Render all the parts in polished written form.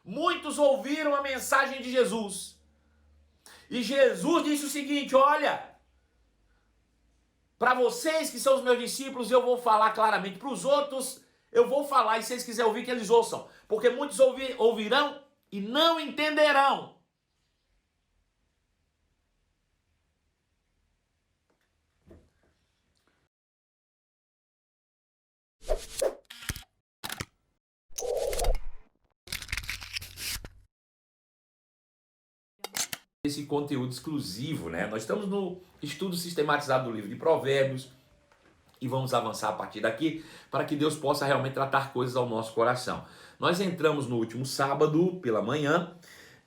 Muitos ouviram a mensagem de Jesus. E Jesus disse o seguinte: olha, para vocês que são os meus discípulos, eu vou falar claramente. Para os outros, eu vou falar. E se eles quiserem ouvir, que eles ouçam. Porque muitos ouvirão e não entenderão. Esse conteúdo exclusivo, né? Nós estamos no estudo sistematizado do livro de Provérbios e vamos avançar a partir daqui para que Deus possa realmente tratar coisas ao nosso coração. Nós entramos no último sábado pela manhã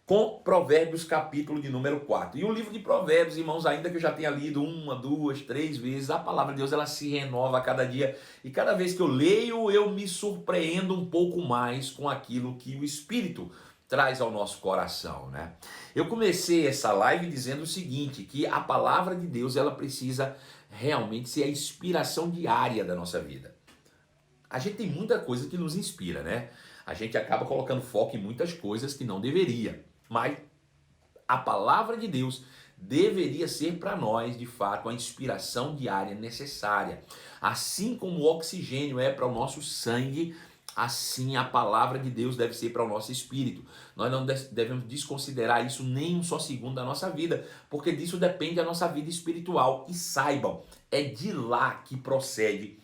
com Provérbios capítulo de número 4. E o livro de Provérbios, irmãos, ainda que eu já tenha lido 1, 2, 3 vezes, a palavra de Deus ela se renova a cada dia. E cada vez que eu leio, eu me surpreendo um pouco mais com aquilo que o Espírito traz ao nosso coração, né? Eu comecei essa live dizendo o seguinte, que a palavra de Deus ela precisa realmente ser a inspiração diária da nossa vida. A gente tem muita coisa que nos inspira, né? A gente acaba colocando foco em muitas coisas que não deveria. Mas a palavra de Deus deveria ser para nós, de fato, a inspiração diária necessária. Assim como o oxigênio é para o nosso sangue, assim a palavra de Deus deve ser para o nosso espírito. Nós não devemos desconsiderar isso nem um só segundo da nossa vida, porque disso depende a nossa vida espiritual. E saibam, é de lá que procede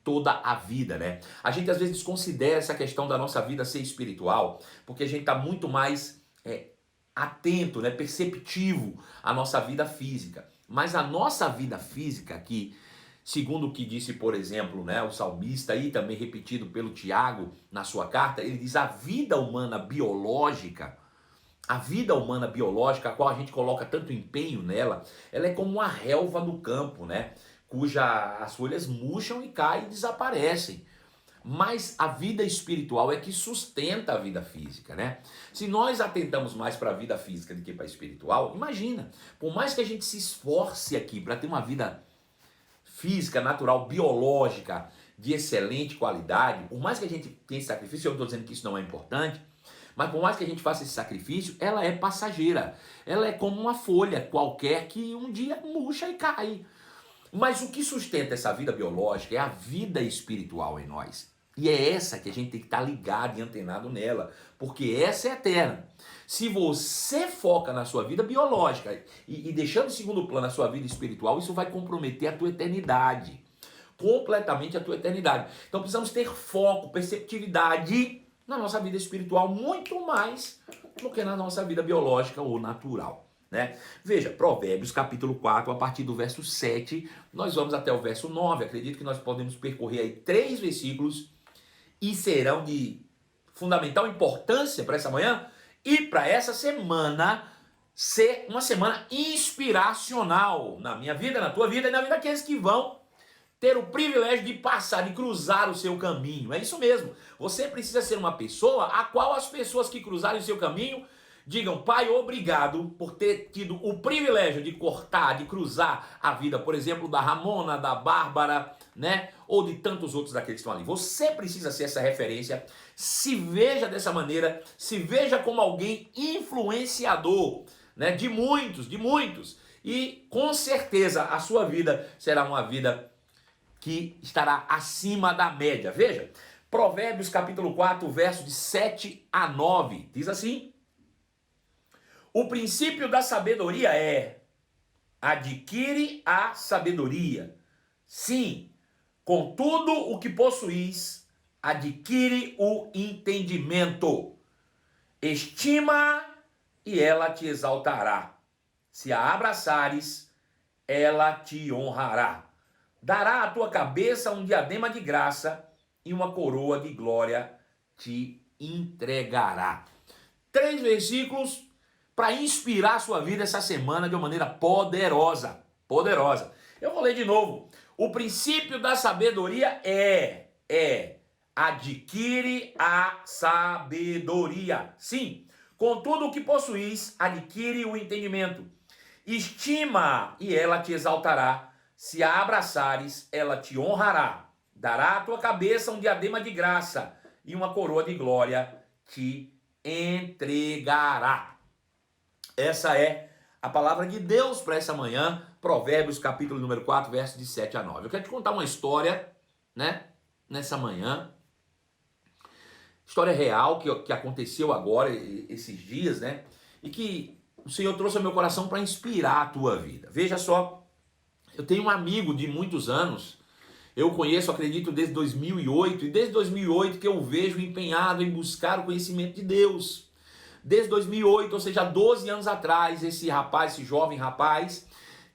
toda a vida, né? A gente às vezes desconsidera essa questão da nossa vida ser espiritual, porque a gente está muito mais atento, né, perceptivo à nossa vida física. Mas a nossa vida física aqui, segundo o que disse, por exemplo, né, o salmista e também repetido pelo Tiago na sua carta, ele diz: a vida humana biológica, a qual a gente coloca tanto empenho nela, ela é como uma relva no campo, né, cuja as folhas murcham e caem e desaparecem. Mas a vida espiritual é que sustenta a vida física, né? Se nós atentamos mais para a vida física do que para a espiritual, imagina, por mais que a gente se esforce aqui para ter uma vida física, natural, biológica, de excelente qualidade, por mais que a gente tenha esse sacrifício, eu não estou dizendo que isso não é importante, mas por mais que a gente faça esse sacrifício, ela é passageira. Ela é como uma folha qualquer que um dia murcha e cai. Mas o que sustenta essa vida biológica é a vida espiritual em nós. E é essa que a gente tem que estar ligado e antenado nela, porque essa é eterna. Se você foca na sua vida biológica e deixando em segundo plano a sua vida espiritual, isso vai comprometer a tua eternidade, completamente a tua eternidade. Então precisamos ter foco, perceptividade na nossa vida espiritual, muito mais do que na nossa vida biológica ou natural. Né? Veja, Provérbios capítulo 4, a partir do verso 7, nós vamos até o verso 9. Acredito que nós podemos percorrer aí 3 versículos e serão de fundamental importância para essa manhã e para essa semana ser uma semana inspiracional na minha vida, na tua vida e na vida daqueles que vão ter o privilégio de passar, de cruzar o seu caminho. É isso mesmo. Você precisa ser uma pessoa a qual as pessoas que cruzarem o seu caminho digam: Pai, obrigado por ter tido o privilégio de cortar, de cruzar a vida, por exemplo, da Ramona, da Bárbara, né? Ou de tantos outros daqueles que estão ali. Você precisa ser essa referência. Se veja dessa maneira, se veja como alguém influenciador, né? De muitos, de muitos. E com certeza a sua vida será uma vida que estará acima da média. Veja, Provérbios capítulo 4, verso de 7 a 9, diz assim: o princípio da sabedoria é: adquire a sabedoria. Sim, com tudo o que possuís, adquire o entendimento. Estima e ela te exaltará. Se a abraçares, ela te honrará. Dará à tua cabeça um diadema de graça e uma coroa de glória te entregará. 3 versículos para inspirar a sua vida essa semana de uma maneira poderosa. Poderosa. Eu vou ler de novo. O princípio da sabedoria é adquire a sabedoria. Sim, com tudo o que possuís, adquire o entendimento. Estima e ela te exaltará. Se a abraçares, ela te honrará. Dará à tua cabeça um diadema de graça e uma coroa de glória te entregará. Essa é a palavra de Deus para essa manhã, Provérbios capítulo número 4, versos de 7 a 9. Eu quero te contar uma história, né, nessa manhã, história real que aconteceu agora, esses dias, né, e que o Senhor trouxe ao meu coração para inspirar a tua vida. Veja só, eu tenho um amigo de muitos anos, eu conheço, acredito, desde 2008, e desde 2008 que eu vejo empenhado em buscar o conhecimento de Deus. Desde 2008, ou seja, 12 anos atrás, esse rapaz, esse jovem rapaz,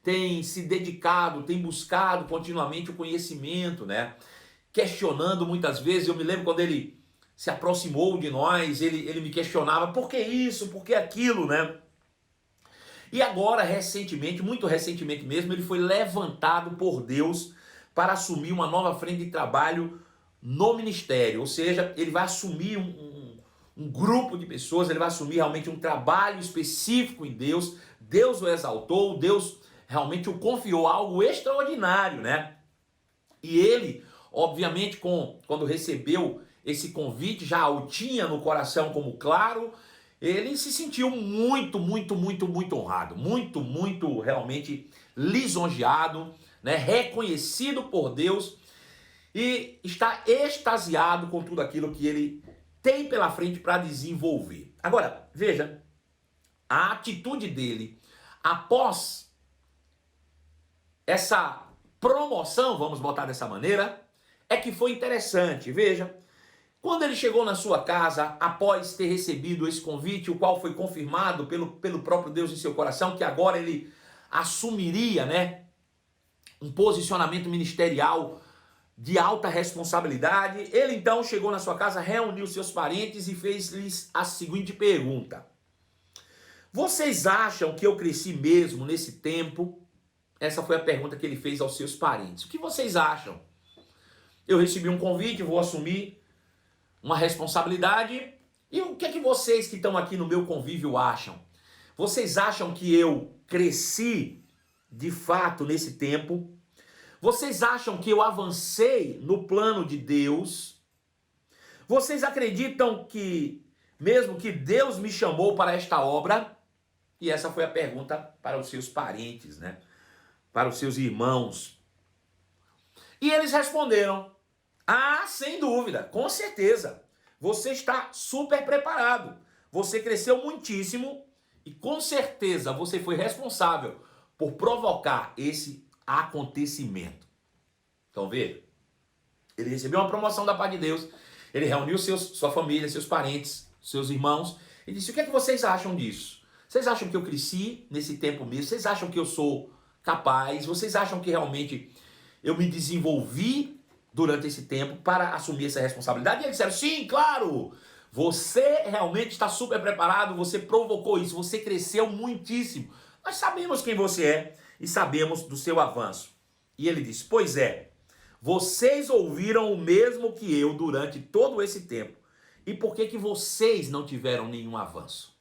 tem se dedicado, tem buscado continuamente o conhecimento, né? Questionando muitas vezes. Eu me lembro quando ele se aproximou de nós, ele me questionava, por que isso, por que aquilo, né? E agora, recentemente, muito recentemente mesmo, ele foi levantado por Deus para assumir uma nova frente de trabalho no ministério. Ou seja, ele vai assumir um grupo de pessoas, ele vai assumir realmente um trabalho específico em Deus. Deus o exaltou, Deus realmente o confiou algo extraordinário, né? E ele, obviamente, quando recebeu esse convite, já o tinha no coração como claro, ele se sentiu muito honrado, muito realmente lisonjeado, né? Reconhecido por Deus e está extasiado com tudo aquilo que ele tem pela frente para desenvolver. Agora, veja, a atitude dele após essa promoção, vamos botar dessa maneira, é que foi interessante. Veja, quando ele chegou na sua casa, após ter recebido esse convite, o qual foi confirmado pelo próprio Deus em seu coração, que agora ele assumiria, né, um posicionamento ministerial de alta responsabilidade, ele então chegou na sua casa, reuniu seus parentes e fez-lhes a seguinte pergunta: vocês acham que eu cresci mesmo nesse tempo? Essa foi a pergunta que ele fez aos seus parentes. O que vocês acham? Eu recebi um convite, vou assumir uma responsabilidade. E o que é que vocês que estão aqui no meu convívio acham? Vocês acham que eu cresci de fato nesse tempo? Vocês acham que eu avancei no plano de Deus? Vocês acreditam que, mesmo que Deus me chamou para esta obra? E essa foi a pergunta para os seus parentes, né? Para os seus irmãos. E eles responderam: ah, sem dúvida, com certeza. Você está super preparado. Você cresceu muitíssimo e com certeza você foi responsável por provocar esse acontecimento. Então veja, ele recebeu uma promoção da parte de Deus, ele reuniu sua família, seus parentes, seus irmãos, e disse: o que é que vocês acham disso? Vocês acham que eu cresci nesse tempo mesmo? Vocês acham que eu sou capaz? Vocês acham que realmente eu me desenvolvi durante esse tempo para assumir essa responsabilidade? E eles disseram: sim, claro! Você realmente está super preparado, você provocou isso, você cresceu muitíssimo. Nós sabemos quem você é e sabemos do seu avanço. E ele disse: pois é, vocês ouviram o mesmo que eu durante todo esse tempo. E por que vocês não tiveram nenhum avanço?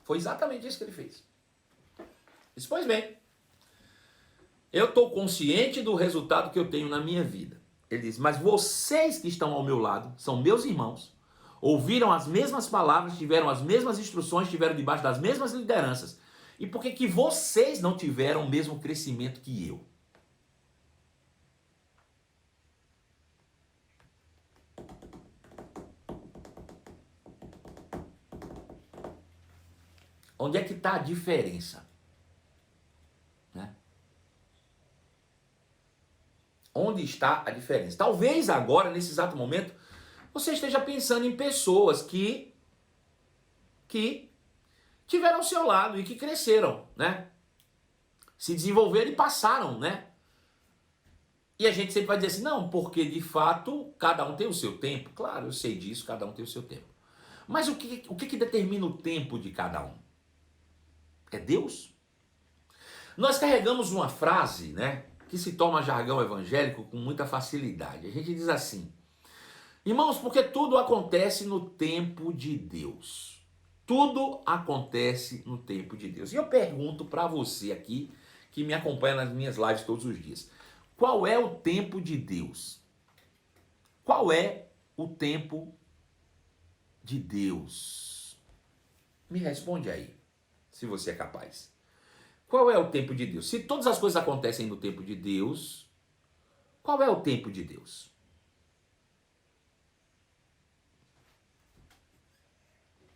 Foi exatamente isso que ele fez. Disse: pois bem, eu estou consciente do resultado que eu tenho na minha vida. Ele diz: mas vocês que estão ao meu lado, são meus irmãos, ouviram as mesmas palavras, tiveram as mesmas instruções, estiveram debaixo das mesmas lideranças. E por que vocês não tiveram o mesmo crescimento que eu? Onde é que está a diferença? Né? Onde está a diferença? Talvez agora, nesse exato momento, você esteja pensando em pessoas que tiveram ao seu lado e que cresceram, né? Se desenvolveram e passaram, né? E a gente sempre vai dizer assim: não, porque de fato cada um tem o seu tempo. Claro, eu sei disso, cada um tem o seu tempo. Mas o que determina o tempo de cada um? É Deus? Nós carregamos uma frase, né, que se torna jargão evangélico com muita facilidade. A gente diz assim: irmãos, porque tudo acontece no tempo de Deus. Tudo acontece no tempo de Deus. E eu pergunto para você aqui, que me acompanha nas minhas lives todos os dias: qual é o tempo de Deus? Qual é o tempo de Deus? Me responde aí, se você é capaz. Qual é o tempo de Deus? Se todas as coisas acontecem no tempo de Deus, qual é o tempo de Deus?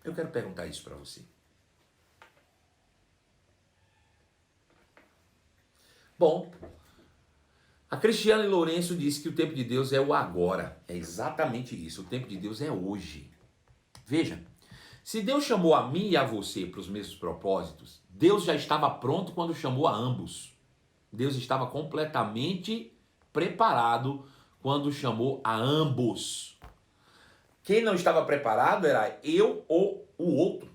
Eu quero perguntar isso para você. Bom, a Cristiane Lourenço disse que o tempo de Deus é o agora. É exatamente isso. O tempo de Deus é hoje. Veja, se Deus chamou a mim e a você para os mesmos propósitos, Deus já estava pronto quando chamou a ambos. Deus estava completamente preparado quando chamou a ambos. Quem não estava preparado era eu ou o outro.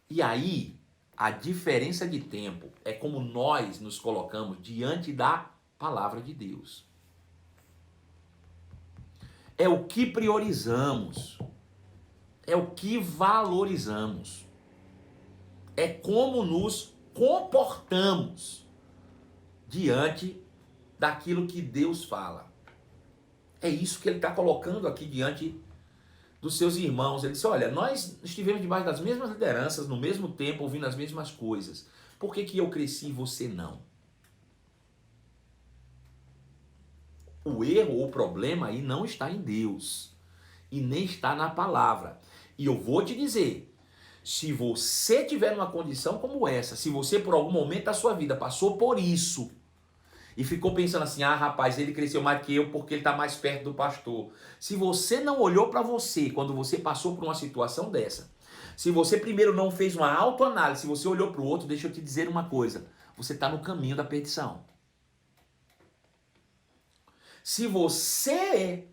E aí, a diferença de tempo é como nós nos colocamos diante da palavra de Deus. É o que priorizamos. É o que valorizamos. É como nos comportamos diante daquilo que Deus fala. É isso que ele está colocando aqui diante dos seus irmãos. Ele disse, olha, nós estivemos debaixo das mesmas lideranças, no mesmo tempo, ouvindo as mesmas coisas. Por que eu cresci e você não? O erro ou o problema aí não está em Deus. E nem está na palavra. E eu vou te dizer, se você tiver numa condição como essa, se você por algum momento da sua vida passou por isso, e ficou pensando assim, ah rapaz, ele cresceu mais que eu porque ele está mais perto do pastor. Se você não olhou para você quando você passou por uma situação dessa, se você primeiro não fez uma autoanálise, se você olhou para o outro, deixa eu te dizer uma coisa, você está no caminho da perdição. Se você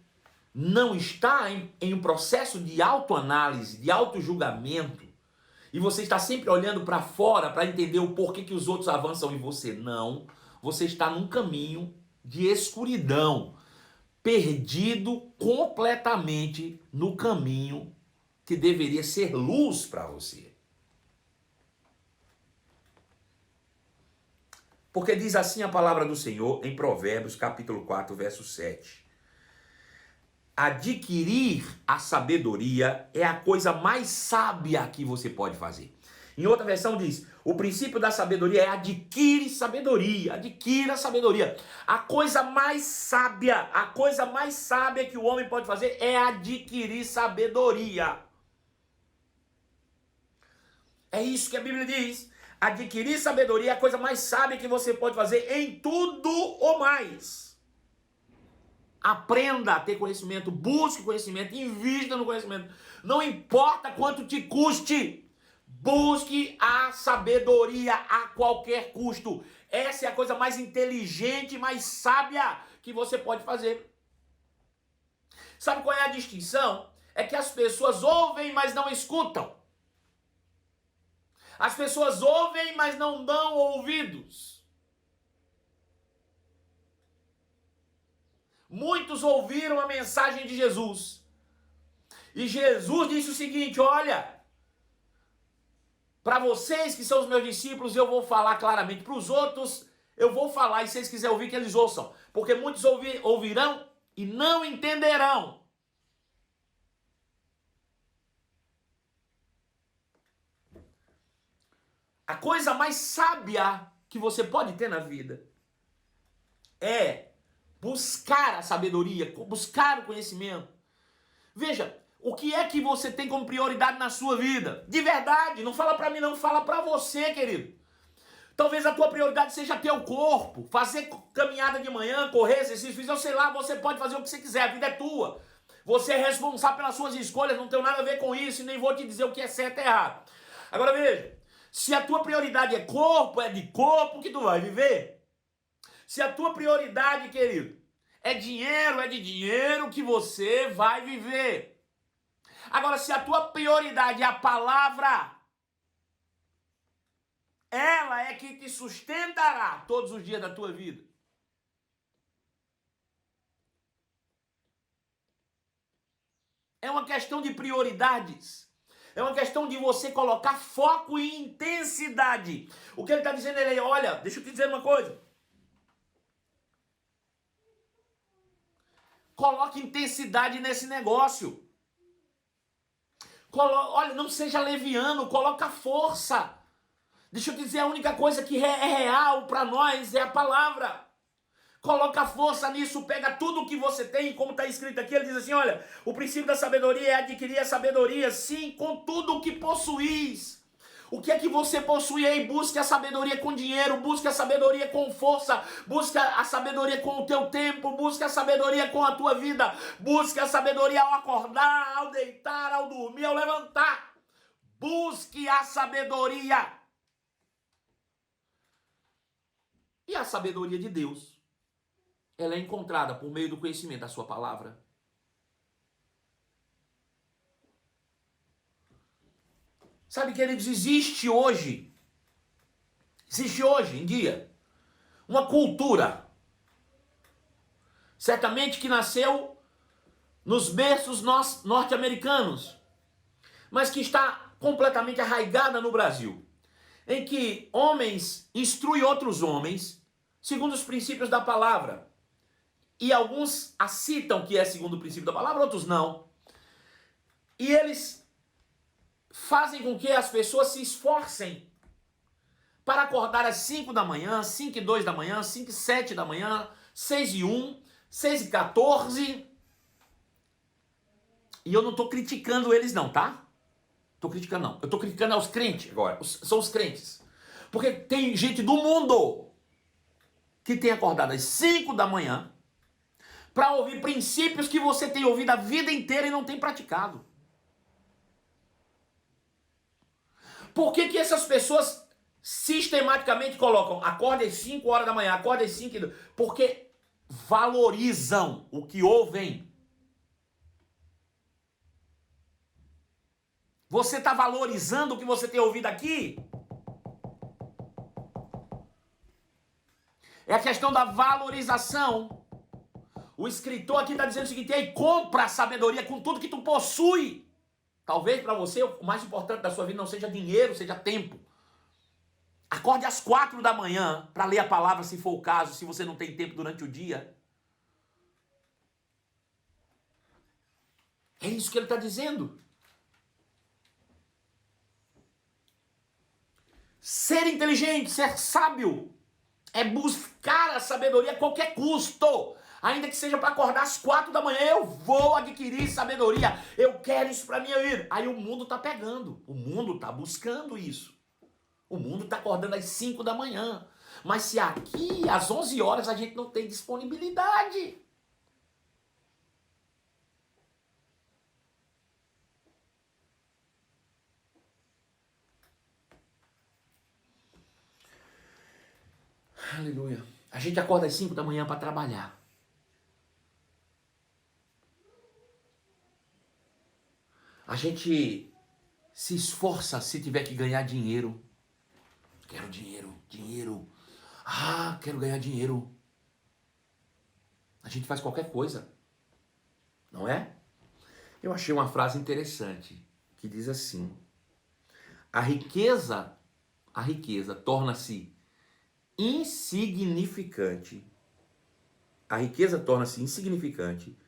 não está em um processo de autoanálise, de autojulgamento, e você está sempre olhando para fora para entender o porquê que os outros avançam e você não, você está num caminho de escuridão, perdido completamente no caminho que deveria ser luz para você. Porque diz assim a palavra do Senhor em Provérbios capítulo 4, verso 7. Adquirir a sabedoria é a coisa mais sábia que você pode fazer. Em outra versão diz, o princípio da sabedoria é adquire sabedoria, adquira sabedoria. A coisa mais sábia que o homem pode fazer é adquirir sabedoria. É isso que a Bíblia diz. Adquirir sabedoria é a coisa mais sábia que você pode fazer em tudo ou mais. Aprenda a ter conhecimento, busque conhecimento, invista no conhecimento. Não importa quanto te custe. Busque a sabedoria a qualquer custo. Essa é a coisa mais inteligente, mais sábia que você pode fazer. Sabe qual é a distinção? É que as pessoas ouvem, mas não escutam. As pessoas ouvem, mas não dão ouvidos. Muitos ouviram a mensagem de Jesus. E Jesus disse o seguinte, olha, para vocês que são os meus discípulos, eu vou falar claramente. Para os outros, eu vou falar. E se eles quiserem ouvir, que eles ouçam. Porque muitos ouvirão e não entenderão. A coisa mais sábia que você pode ter na vida é buscar a sabedoria, buscar o conhecimento. Veja, o que é que você tem como prioridade na sua vida? De verdade, não fala pra mim não, fala pra você, querido. Talvez a tua prioridade seja ter o corpo, fazer caminhada de manhã, correr, exercício, eu sei lá, você pode fazer o que você quiser, a vida é tua. Você é responsável pelas suas escolhas, não tem nada a ver com isso e nem vou te dizer o que é certo e errado. Agora veja, se a tua prioridade é de corpo que tu vai viver. Se a tua prioridade, querido, é de dinheiro que você vai viver. Agora, se a tua prioridade é a palavra, ela é que te sustentará todos os dias da tua vida. É uma questão de prioridades. É uma questão de você colocar foco e intensidade. O que ele está dizendo é, olha, deixa eu te dizer uma coisa. Coloque intensidade nesse negócio. Olha, não seja leviano, coloca força. Deixa eu te dizer, a única coisa que é real para nós é a palavra. Coloca força nisso, pega tudo o que você tem, como está escrito aqui, ele diz assim, olha, o princípio da sabedoria é adquirir a sabedoria, sim, com tudo o que possuís. O que é que você possui aí? Busque a sabedoria com dinheiro, busque a sabedoria com força, busque a sabedoria com o teu tempo, busque a sabedoria com a tua vida, busque a sabedoria ao acordar, ao deitar, ao dormir, ao levantar. Busque a sabedoria. E a sabedoria de Deus, ela é encontrada por meio do conhecimento da sua palavra. Sabe, queridos, existe hoje em dia, uma cultura, certamente que nasceu nos berços norte-americanos, mas que está completamente arraigada no Brasil, em que homens instruem outros homens, segundo os princípios da palavra, e alguns a citam que é segundo o princípio da palavra, outros não, e eles fazem com que as pessoas se esforcem para acordar às 5 da manhã, 5 e 2 da manhã, 5 e 7 da manhã, 6 e 1, 6 e 14. E eu não estou criticando eles não, tá? Estou criticando não. Eu estou criticando aos crentes agora. São os crentes. Porque tem gente do mundo que tem acordado às 5 da manhã para ouvir princípios que você tem ouvido a vida inteira e não tem praticado. Por que essas pessoas sistematicamente colocam acorda às 5 horas da manhã, acorda às 5 e... Porque valorizam o que ouvem. Você está valorizando o que você tem ouvido aqui? É a questão da valorização. O escritor aqui está dizendo o seguinte, ei, compra a sabedoria com tudo que tu possui. Talvez para você o mais importante da sua vida não seja dinheiro, seja tempo. Acorde às 4 da manhã para ler a palavra, se for o caso, se você não tem tempo durante o dia. É isso que ele está dizendo. Ser inteligente, ser sábio, é buscar a sabedoria a qualquer custo. Ainda que seja para acordar às 4 da manhã, eu vou adquirir sabedoria. Eu quero isso para minha vida. Aí o mundo está pegando, o mundo está buscando isso. O mundo está acordando às 5 da manhã. Mas se aqui, às 11 horas, a gente não tem disponibilidade. Aleluia. A gente acorda às 5 da manhã para trabalhar. A gente se esforça se tiver que ganhar dinheiro. Quero dinheiro, dinheiro. Ah, quero ganhar dinheiro. A gente faz qualquer coisa. Não é? Eu achei uma frase interessante que diz assim: a riqueza torna-se insignificante. A riqueza torna-se insignificante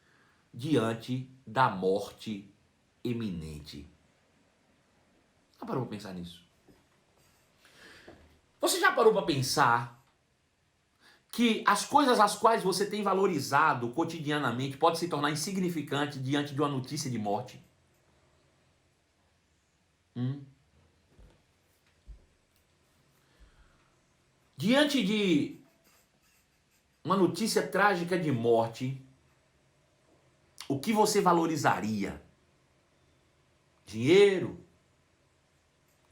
diante da morte eminente. Já parou para pensar nisso? Você já parou para pensar que as coisas às quais você tem valorizado cotidianamente pode se tornar insignificante diante de uma notícia de morte? Diante de uma notícia trágica de morte, o que você valorizaria? Dinheiro?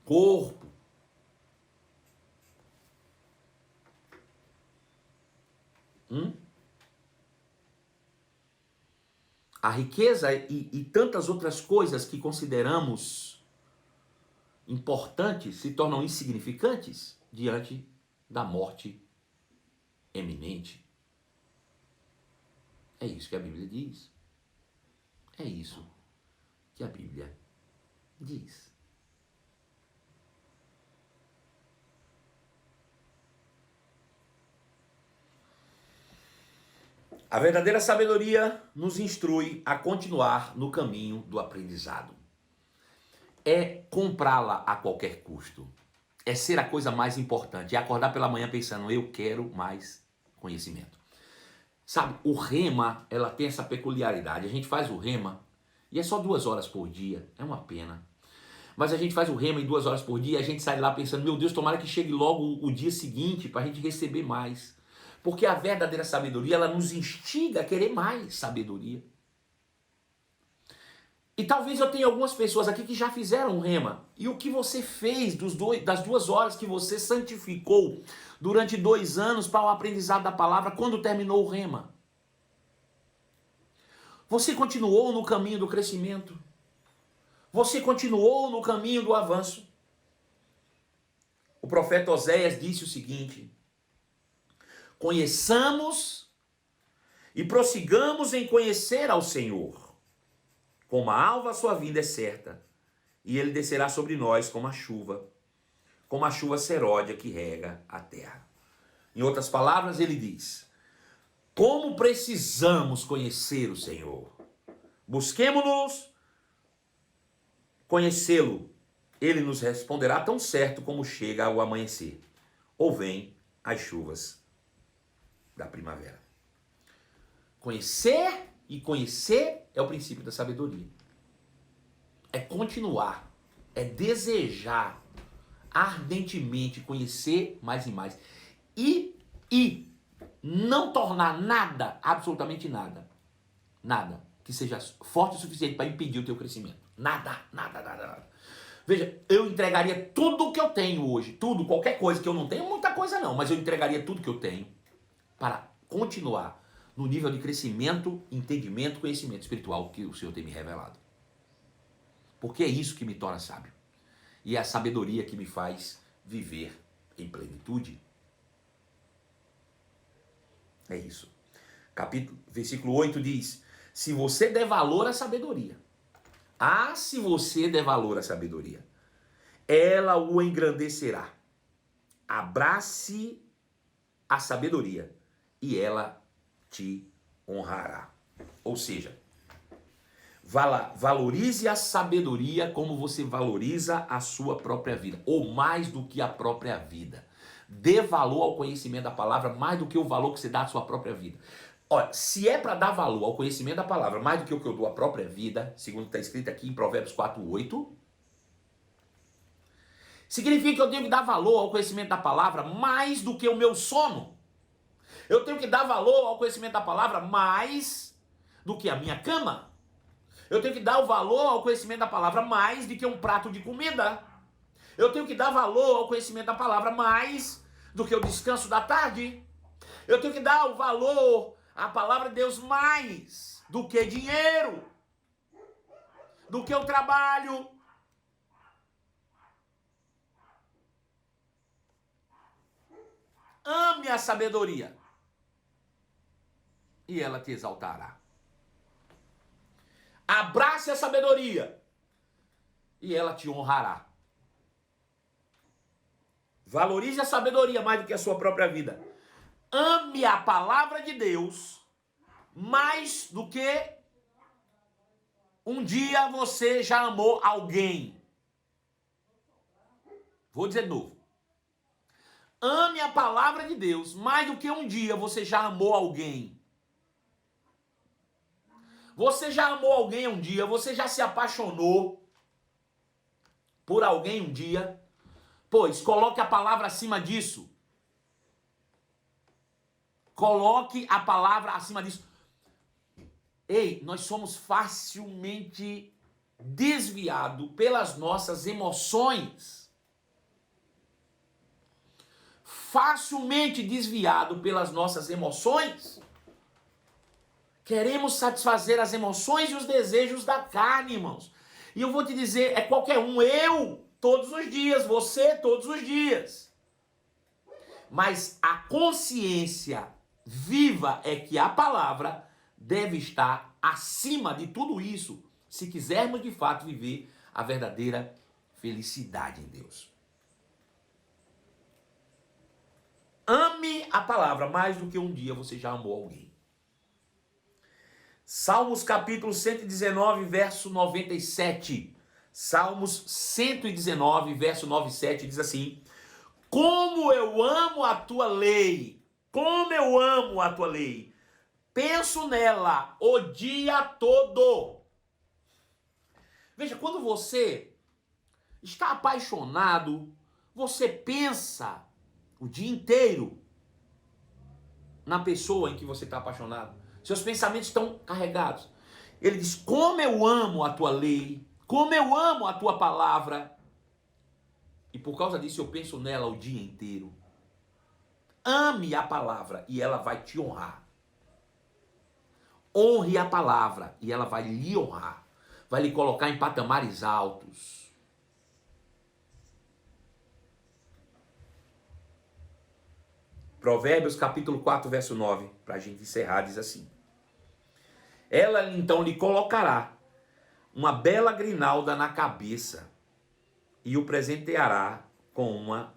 Corpo? A riqueza e tantas outras coisas que consideramos importantes se tornam insignificantes diante da morte eminente. É isso que a Bíblia diz. É isso que a Bíblia diz. A verdadeira sabedoria nos instrui a continuar no caminho do aprendizado. É comprá-la a qualquer custo. É ser a coisa mais importante. É acordar pela manhã pensando, eu quero mais conhecimento. Sabe, o rema, ela tem essa peculiaridade. A gente faz o rema e é só 2 horas por dia. É uma pena. Mas a gente faz o rema em 2 horas por dia e a gente sai lá pensando, meu Deus, tomara que chegue logo o dia seguinte para a gente receber mais. Porque a verdadeira sabedoria, ela nos instiga a querer mais sabedoria. E talvez eu tenha algumas pessoas aqui que já fizeram um rema. E o que você fez das 2 horas que você santificou durante 2 anos para o aprendizado da palavra, quando terminou o rema? Você continuou no caminho do crescimento? Você continuou no caminho do avanço? O profeta Oséias disse o seguinte: conheçamos e prossigamos em conhecer ao Senhor. Como a alva a sua vinda é certa, e ele descerá sobre nós como a chuva seródia que rega a terra. Em outras palavras, ele diz: como precisamos conhecer o Senhor. Busquemo-nos conhecê-lo. Ele nos responderá tão certo como chega o amanhecer, ou vem as chuvas da primavera. Conhecer e conhecer é o princípio da sabedoria. É continuar, é desejar ardentemente conhecer mais e mais. E não tornar nada, absolutamente nada, que seja forte o suficiente para impedir o teu crescimento. Nada. Veja, eu entregaria tudo o que eu tenho hoje, tudo, qualquer coisa que eu não tenho, muita coisa não, mas eu entregaria tudo que eu tenho para continuar no nível de crescimento, entendimento, conhecimento espiritual que o Senhor tem me revelado. Porque é isso que me torna sábio. E é a sabedoria que me faz viver em plenitude. É isso. Versículo 8 diz: se você der valor à sabedoria, se você der valor à sabedoria, ela o engrandecerá. Abrace a sabedoria e ela te honrará. Ou seja, valorize a sabedoria como você valoriza a sua própria vida, ou mais do que a própria vida. Dê valor ao conhecimento da palavra mais do que o valor que você dá à sua própria vida. Olha, se é para dar valor ao conhecimento da palavra mais do que o que eu dou à própria vida, segundo está escrito aqui em Provérbios 4:8, significa que eu tenho que dar valor ao conhecimento da palavra mais do que o meu sono. Eu tenho que dar valor ao conhecimento da palavra mais do que a minha cama. Eu tenho que dar o valor ao conhecimento da palavra mais do que um prato de comida. Eu tenho que dar valor ao conhecimento da palavra mais do que o descanso da tarde. Eu tenho que dar o valor à palavra de Deus mais do que dinheiro, do que o trabalho. Ame a sabedoria e ela te exaltará. Abrace a sabedoria e ela te honrará. Valorize a sabedoria mais do que a sua própria vida. Ame a palavra de Deus mais do que um dia você já amou alguém. Vou dizer de novo. Ame a palavra de Deus mais do que um dia você já amou alguém. Você já amou alguém um dia, você já se apaixonou por alguém um dia. Pois, coloque a palavra acima disso. Coloque a palavra acima disso. Ei, nós somos facilmente desviados pelas nossas emoções. Facilmente desviado pelas nossas emoções. Queremos satisfazer as emoções e os desejos da carne, irmãos. E eu vou te dizer, é qualquer um, eu, todos os dias, você, todos os dias. Mas a consciência viva é que a palavra deve estar acima de tudo isso, se quisermos de fato viver a verdadeira felicidade em Deus. Ame a palavra mais do que um dia você já amou alguém. Salmos capítulo 119, verso 97. Salmos 119, verso 97 diz assim: como eu amo a tua lei, como eu amo a tua lei, penso nela o dia todo. Veja, quando você está apaixonado, você pensa o dia inteiro na pessoa em que você está apaixonado. Seus pensamentos estão carregados. Ele diz: como eu amo a tua lei, como eu amo a tua palavra. E por causa disso eu penso nela o dia inteiro. Ame a palavra e ela vai te honrar. Honre a palavra e ela vai lhe honrar. Vai lhe colocar em patamares altos. Provérbios capítulo 4, verso 9, para a gente encerrar, diz assim: ela então lhe colocará uma bela grinalda na cabeça e o presenteará com uma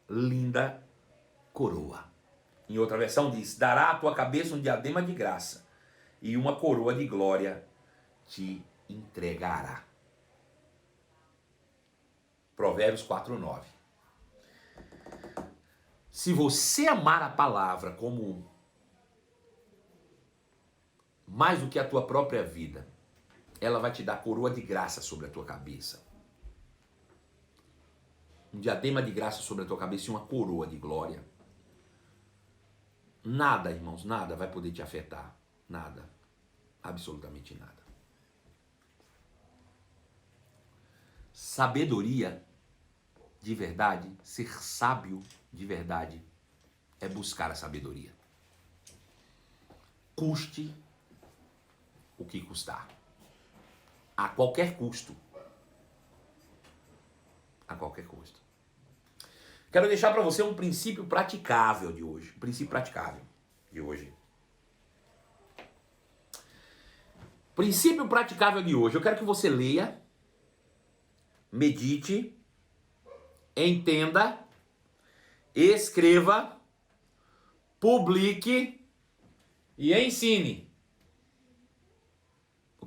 linda coroa. Em outra versão diz: dará à tua cabeça um diadema de graça e uma coroa de glória te entregará. Provérbios 4:9. Se você amar a palavra como mais do que a tua própria vida, ela vai te dar coroa de graça sobre a tua cabeça. Um diadema de graça sobre a tua cabeça e uma coroa de glória. Nada, irmãos, nada vai poder te afetar. Nada. Absolutamente nada. Sabedoria de verdade, ser sábio de verdade, é buscar a sabedoria. Custe o que custar. A qualquer custo. A qualquer custo. Quero deixar para você um princípio praticável de hoje. Um princípio praticável de hoje. Princípio praticável de hoje. Eu quero que você leia, medite, entenda, escreva, publique e ensine.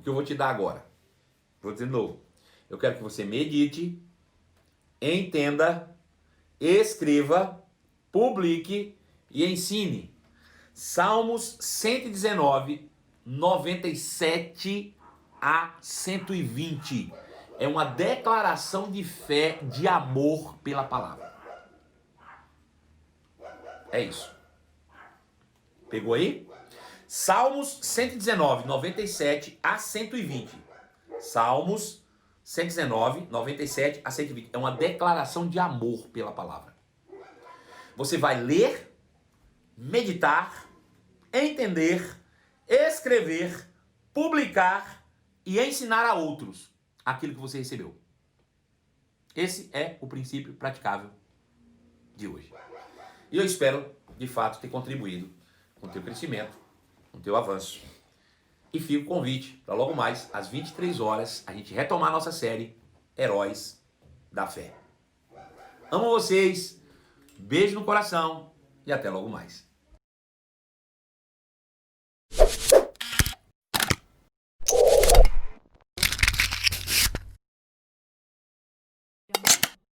O que eu vou te dar agora. Vou dizer de novo. Eu quero que você medite, entenda, escreva, publique e ensine. Salmos 119, 97 a 120. É uma declaração de fé, de amor pela palavra. É isso. Pegou aí? Salmos 119, 97 a 120. Salmos 119, 97 a 120. É uma declaração de amor pela palavra. Você vai ler, meditar, entender, escrever, publicar e ensinar a outros aquilo que você recebeu. Esse é o princípio praticável de hoje. E eu espero, de fato, ter contribuído com o teu crescimento, com o teu avanço. E fica o convite para logo mais, às 23 horas, a gente retomar a nossa série Heróis da Fé. Amo vocês, beijo no coração e até logo mais.